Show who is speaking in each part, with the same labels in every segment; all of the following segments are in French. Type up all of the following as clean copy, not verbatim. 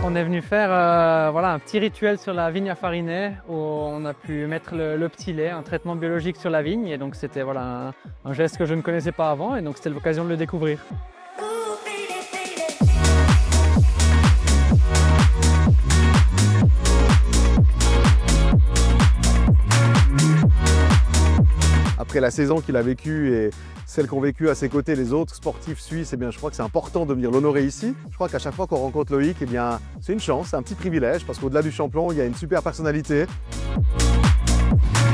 Speaker 1: On est venu faire voilà, un petit rituel sur la vigne à Farinet où on a pu mettre le petit lait, un traitement biologique sur la vigne. Et donc c'était voilà, un geste que je ne connaissais pas avant et donc c'était l'occasion de le découvrir.
Speaker 2: Après la saison qu'il a vécue et celle qu'ont vécue à ses côtés les autres sportifs suisses, eh bien, je crois que c'est important de venir l'honorer ici. Je crois qu'à chaque fois qu'on rencontre Loïc, eh bien, c'est une chance, c'est un petit privilège, parce qu'au-delà du champion, il y a une super personnalité.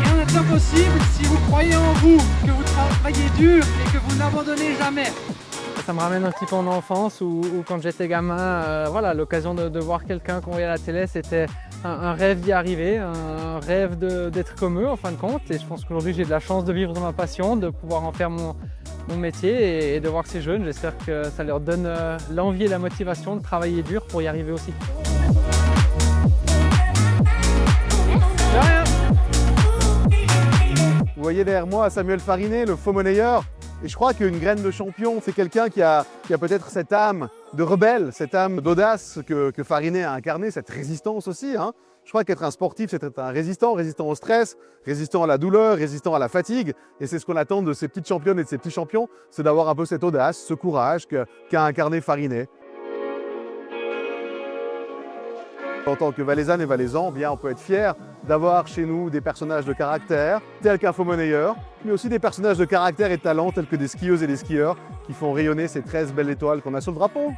Speaker 3: Rien n'est impossible si vous croyez en vous, que vous travaillez dur et que vous n'abandonnez jamais.
Speaker 1: Ça me ramène un petit peu en enfance où quand j'étais gamin, voilà, l'occasion de voir quelqu'un qu'on voyait à la télé, c'était un rêve d'y arriver, un rêve d'être comme eux en fin de compte. Et je pense qu'aujourd'hui j'ai de la chance de vivre dans ma passion, de pouvoir en faire mon métier et de voir ces jeunes. J'espère que ça leur donne l'envie et la motivation de travailler dur pour y arriver aussi.
Speaker 2: Vous voyez derrière moi Samuel Farinet, le faux monnayeur. Et je crois qu'une graine de champion, c'est quelqu'un qui a peut-être cette âme de rebelle, cette âme d'audace que Farinet a incarné, cette résistance aussi. Je crois qu'être un sportif, c'est être un résistant, résistant au stress, résistant à la douleur, résistant à la fatigue. Et c'est ce qu'on attend de ces petites championnes et de ces petits champions, c'est d'avoir un peu cette audace, ce courage qu'a incarné Farinet. En tant que Valaisanne et Valaisan, bien, on peut être fier d'avoir chez nous des personnages de caractère, tels qu'un faux monnayeur, mais aussi des personnages de caractère et de talent, tels que des skieuses et des skieurs, qui font rayonner ces 13 belles étoiles qu'on a sur le drapeau.